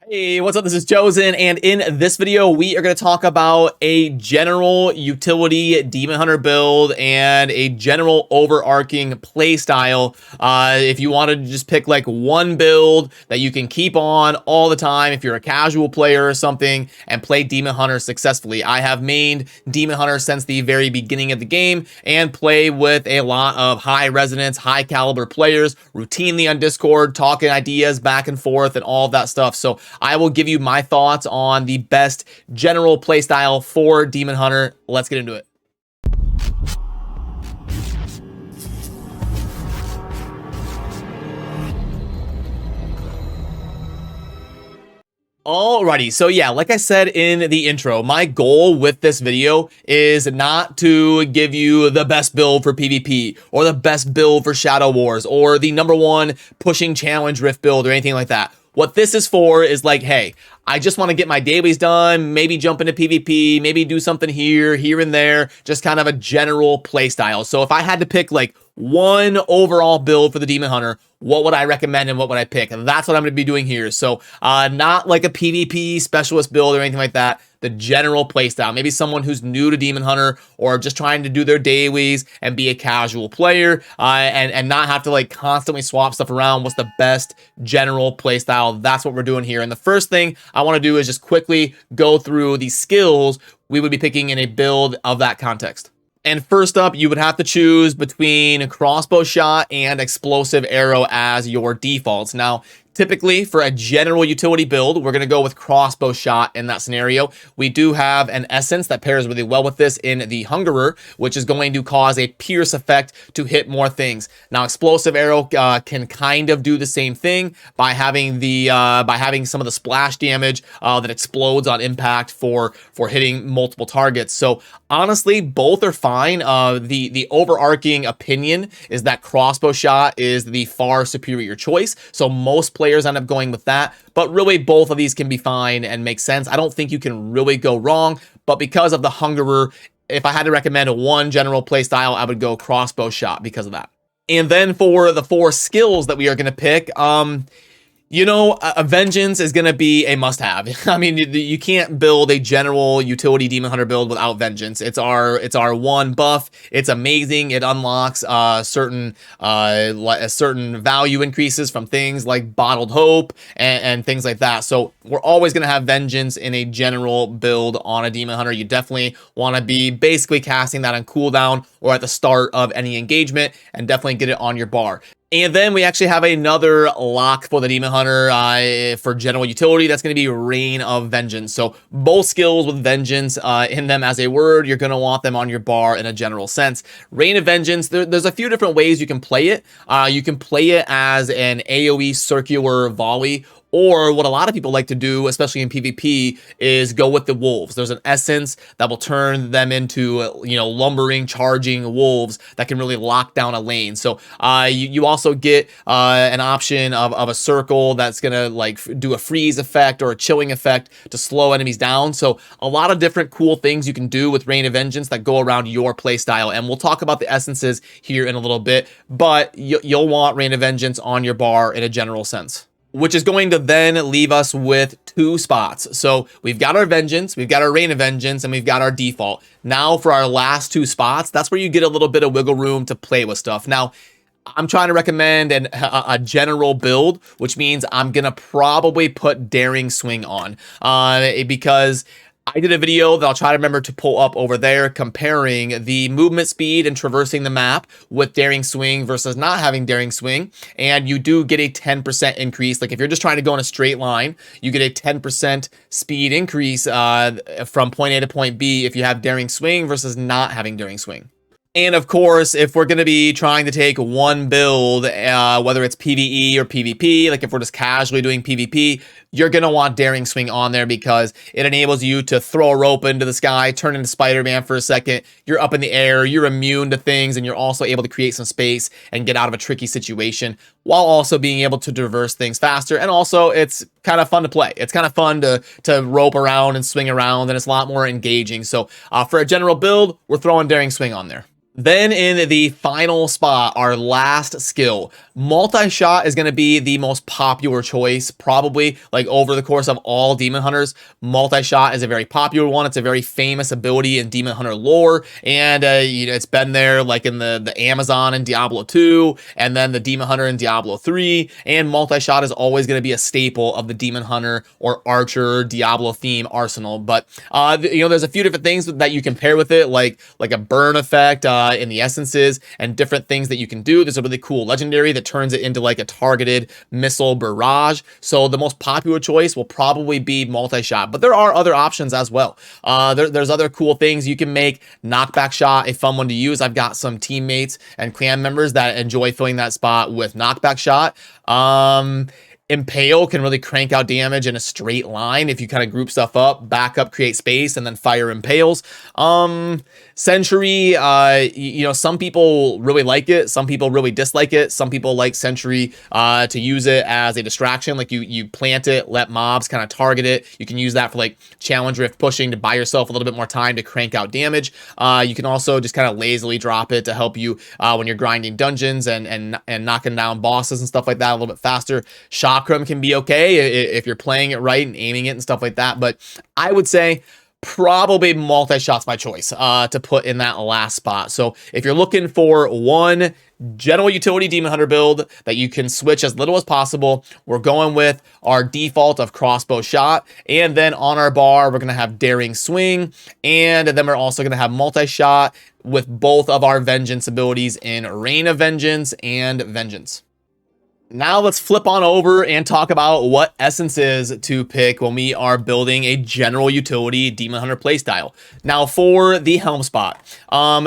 Hey, what's up? This is Chosen, and in this video, we are going to talk about a general utility Demon Hunter build and a general overarching play style. If you wanted to just pick like one build that you can keep on all the time, if you're a casual player or something, and play Demon Hunter successfully. I have mained Demon Hunter since the very beginning of the game and play with a lot of high resonance, high caliber players routinely on Discord, talking ideas back and forth and all of that stuff. So I will give you my thoughts on the best general playstyle for Demon Hunter. Let's get into it. Alrighty, so yeah, like I said in the intro, my goal with this video is not to give you the best build for PvP or the best build for Shadow Wars or the #1 pushing challenge rift build or anything like that. What this is for is like, hey, I just want to get my dailies done, maybe jump into PvP, maybe do something here and there, just kind of a general play style. So if I had to pick like one overall build for the Demon Hunter, what would I recommend and what would I pick? And that's what I'm going to be doing here. So not like a PvP specialist build or anything like that. The general playstyle. Maybe someone who's new to Demon Hunter or just trying to do their dailies and be a casual player and not have to like constantly swap stuff around. What's the best general playstyle? That's what we're doing here. And the first thing I want to do is just quickly go through the skills we would be picking in a build of that context. And first up, you would have to choose between crossbow shot and explosive arrow as your defaults. Now, typically, for a general utility build, we're going to go with crossbow shot in that scenario. We do have an essence that pairs really well with this in the Hungerer, which is going to cause a pierce effect to hit more things. Now, explosive arrow can kind of do the same thing by having some of the splash damage that explodes on impact for hitting multiple targets. So honestly, both are fine. The overarching opinion is that crossbow shot is the far superior choice. So most players end up going with that, but really both of these can be fine and make sense. I don't think you can really go wrong, but because of the Hungerer, if I had to recommend one general play style, I would go crossbow shot because of that. And then for the 4 skills that we are going to pick, a vengeance is going to be a must-have. I mean, you can't build a general utility Demon Hunter build without vengeance. It's our one buff. It's amazing. It unlocks certain value increases from things like bottled hope and things like that. So we're always going to have vengeance in a general build on a Demon Hunter. You definitely want to be basically casting that on cooldown or at the start of any engagement, and definitely get it on your bar. And then we actually have another lock for the Demon Hunter for general utility. That's going to be Reign of Vengeance. So both skills with vengeance in them as a word, you're going to want them on your bar in a general sense. Reign of Vengeance, there's a few different ways you can play it. You can play it as an AoE circular volley, or what a lot of people like to do, especially in PvP, is go with the wolves. There's an essence that will turn them into, lumbering, charging wolves that can really lock down a lane. So you also get an option of a circle that's gonna like do a freeze effect or a chilling effect to slow enemies down. So a lot of different cool things you can do with Reign of Vengeance that go around your playstyle. And we'll talk about the essences here in a little bit, but you'll want Reign of Vengeance on your bar in a general sense, which is going to then leave us with 2 spots. So we've got our vengeance, we've got our Reign of Vengeance, and we've got our default. Now for our last 2 spots, that's where you get a little bit of wiggle room to play with stuff. Now, I'm trying to recommend a general build, which means I'm going to probably put Daring Swing on because I did a video that I'll try to remember to pull up over there comparing the movement speed and traversing the map with Daring Swing versus not having Daring Swing. And you do get a 10% increase. Like if you're just trying to go in a straight line, you get a 10% speed increase from point A to point B if you have Daring Swing versus not having Daring Swing. And of course, if we're going to be trying to take one build, whether it's PvE or PvP, like if we're just casually doing PvP, you're going to want Daring Swing on there because it enables you to throw a rope into the sky, turn into Spider-Man for a second. You're up in the air, you're immune to things, and you're also able to create some space and get out of a tricky situation while also being able to traverse things faster. And also, it's kind of fun to play. It's kind of fun to rope around and swing around, and it's a lot more engaging. So for a general build, we're throwing Daring Swing on there. Then in the final spot, our last skill, multi-shot is going to be the most popular choice, probably like over the course of all Demon Hunters. Multi-shot is a very popular one. It's a very famous ability in Demon Hunter lore, and you know, it's been there like in the Amazon in Diablo 2, and then the Demon Hunter in Diablo 3, and multi-shot is always going to be a staple of the Demon Hunter or Archer Diablo theme arsenal. But you know, there's a few different things that you can pair with it, like a burn effect in the essences and different things that you can do. There's a really cool legendary that turns it into like a targeted missile barrage. So the most popular choice will probably be multi-shot, but there are other options as well. There's other cool things you can make. Knockback shot, a fun one to use. I've got some teammates and clan members that enjoy filling that spot with knockback shot. Impale can really crank out damage in a straight line if you kind of group stuff up, back up, create space, and then fire impales. Sentry, you know, some people really like it, some people really dislike it. Some people like Sentry to use it as a distraction, like you plant it, let mobs kind of target it. You can use that for like challenge rift pushing to buy yourself a little bit more time to crank out damage. You can also just kind of lazily drop it to help you when you're grinding dungeons and knocking down bosses and stuff like that a little bit faster. Chakram can be okay if you're playing it right and aiming it and stuff like that, but I would say probably multi-shot's my choice to put in that last spot. So if you're looking for one general utility Demon Hunter build that you can switch as little as possible, we're going with our default of crossbow shot, and then on our bar we're going to have daring swing, and then we're also going to have multi-shot with both of our vengeance abilities in Reign of Vengeance and Vengeance. Now let's flip on over and talk about what essences to pick when we are building a general utility Demon Hunter playstyle. Now for the helm spot,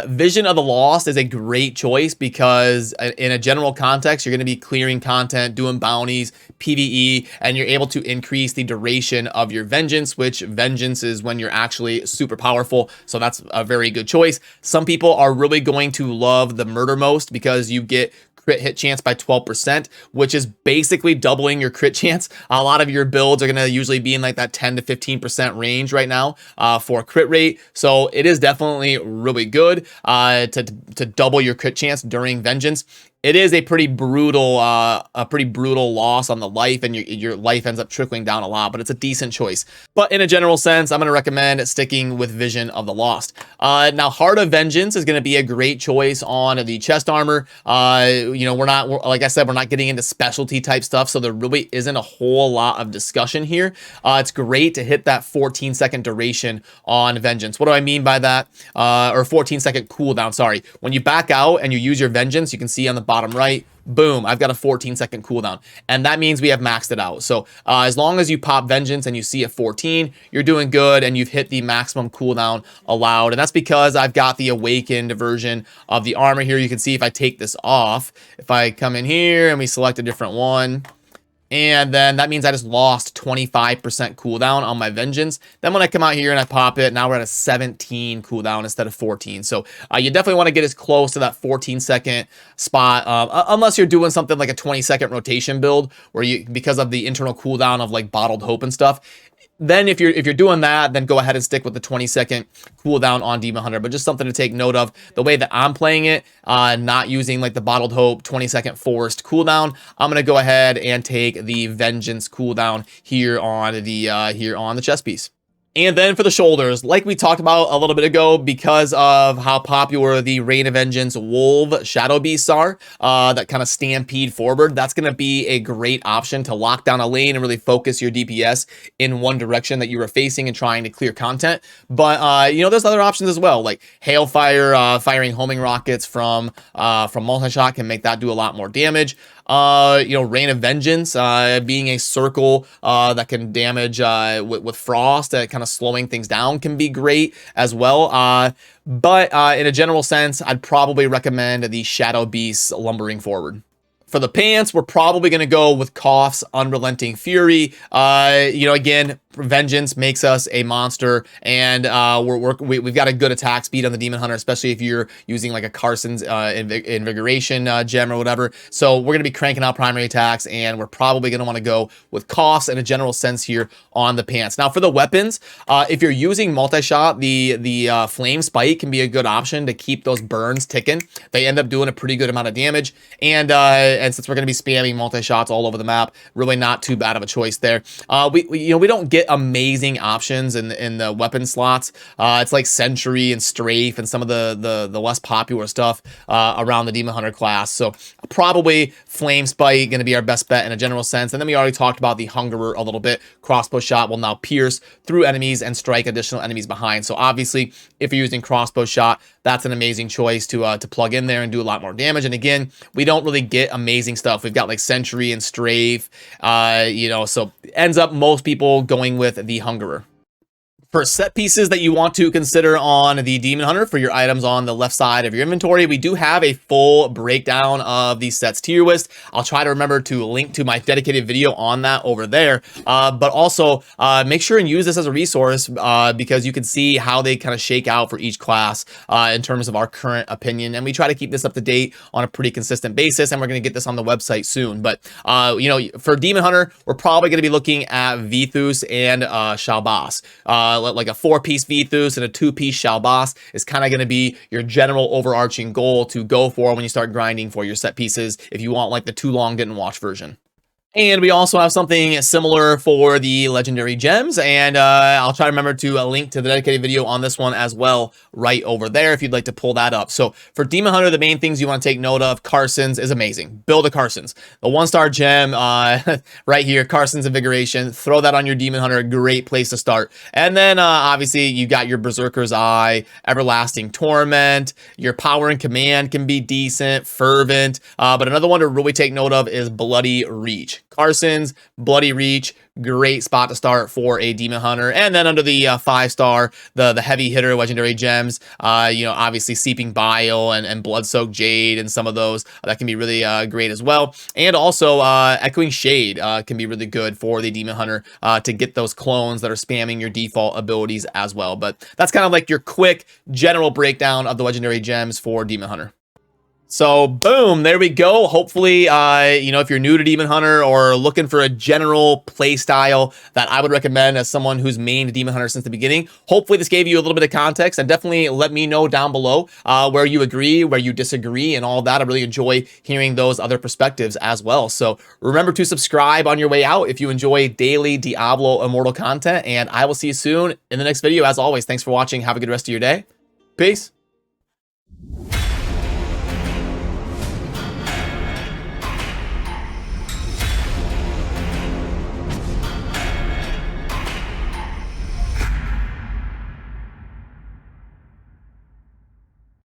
Vision of the Lost is a great choice because in a general context, you're going to be clearing content, doing bounties, PvE, and you're able to increase the duration of your vengeance, which vengeance is when you're actually super powerful. So that's a very good choice. Some people are really going to love the murder most because you get crit hit chance by 12%, which is basically doubling your crit chance. A lot of your builds are going to usually be in like that 10 to 15% range right now for crit rate. So it is definitely really good to double your crit chance during Vengeance. It is a pretty brutal loss on the life, and your life ends up trickling down a lot, but it's a decent choice. But in a general sense, I'm going to recommend sticking with Vision of the Lost. Now, Heart of Vengeance is going to be a great choice on the chest armor. You know, like I said, we're not getting into specialty type stuff, so there really isn't a whole lot of discussion here. It's great to hit that 14-second duration on Vengeance. What do I mean by that? Or 14-second cooldown, sorry. When you back out and you use your Vengeance, you can see on the bottom right, boom, I've got a 14-second cooldown, and that means we have maxed it out. So as long as you pop Vengeance and you see a 14, you're doing good, and you've hit the maximum cooldown allowed. And that's because I've got the awakened version of the armor here. You can see if I take this off, if I come in here and we select a different one, and then that means I just lost 25% cooldown on my Vengeance. Then when I come out here and I pop it, now we're at a 17 cooldown instead of 14. So you definitely want to get as close to that 14-second spot, unless you're doing something like a 20-second rotation build, where because of the internal cooldown of like Bottled Hope and stuff. Then if you're doing that, then go ahead and stick with the 20-second cooldown on Demon Hunter. But just something to take note of, the way that I'm playing it, not using like the Bottled Hope 20-second forced cooldown, I'm going to go ahead and take the Vengeance cooldown here on the chest piece. And then for the shoulders, like we talked about a little bit ago, because of how popular the Reign of Vengeance Wolf Shadow Beasts are, that kind of stampede forward, that's going to be a great option to lock down a lane and really focus your DPS in one direction that you were facing and trying to clear content. But, you know, there's other options as well, like Hailfire, firing homing rockets from multi-shot can make that do a lot more damage. You know, Reign of Vengeance, being a circle that can damage with frost, kind of slowing things down, can be great as well. But in a general sense, I'd probably recommend the Shadow Beasts lumbering forward. For the pants, we're probably going to go with Koth's Unrelenting Fury. You know, again, Vengeance makes us a monster, and we've got a good attack speed on the Demon Hunter, especially if you're using like a Carson's Invigoration gem or whatever. So we're gonna be cranking out primary attacks, and we're probably gonna want to go with coughs in a general sense here on the pants. Now for the weapons, if you're using multi-shot, the flame spike can be a good option to keep those burns ticking. They end up doing a pretty good amount of damage, and since we're gonna be spamming multi-shots all over the map, really not too bad of a choice there. We don't get amazing options in the weapon slots. It's like Sentry and Strafe and some of the less popular stuff around the Demon Hunter class. So probably Flame Spike going to be our best bet in a general sense. And then we already talked about the Hungerer a little bit. Crossbow shot will now pierce through enemies and strike additional enemies behind. So obviously, if you're using crossbow shot, that's an amazing choice to plug in there and do a lot more damage. And again, we don't really get amazing stuff. We've got like Sentry and Strafe, so ends up most people going with the Hungerer. For set pieces that you want to consider on the Demon Hunter for your items on the left side of your inventory, we do have a full breakdown of the sets tier list. I'll try to remember to link to my dedicated video on that over there. But also make sure and use this as a resource because you can see how they kind of shake out for each class in terms of our current opinion. And we try to keep this up to date on a pretty consistent basis, and we're going to get this on the website soon. But for Demon Hunter, we're probably going to be looking at Vithus and Shalbas. Like a 4-piece Vithus and a 2-piece Shalbas is kind of going to be your general overarching goal to go for when you start grinding for your set pieces if you want like the too long didn't watch version. And we also have something similar for the legendary gems, and I'll try to remember to link to the dedicated video on this one as well right over there if you'd like to pull that up. So for Demon Hunter, the main things you want to take note of: Carson's is amazing. Build a Carson's. The 1-star gem right here, Carson's Invigoration. Throw that on your Demon Hunter, a great place to start. And then obviously you got your Berserker's Eye, Everlasting Torment. Your Power and Command can be decent, Fervent. But another one to really take note of is Bloody Reach. Carson's, Bloody Reach, great spot to start for a Demon Hunter. And then under the 5-star, the heavy hitter legendary gems, obviously Seeping Bile and Blood-Soaked Jade and some of those that can be really great as well. And also Echoing Shade can be really good for the Demon Hunter to get those clones that are spamming your default abilities as well. But that's kind of like your quick general breakdown of the legendary gems for Demon Hunter. So boom, there we go. Hopefully, if you're new to Demon Hunter or looking for a general play style that I would recommend as someone who's mained Demon Hunter since the beginning, hopefully this gave you a little bit of context, and definitely let me know down below where you agree, where you disagree, and all that. I really enjoy hearing those other perspectives as well. So remember to subscribe on your way out if you enjoy daily Diablo Immortal content, and I will see you soon in the next video. As always, thanks for watching. Have a good rest of your day. Peace.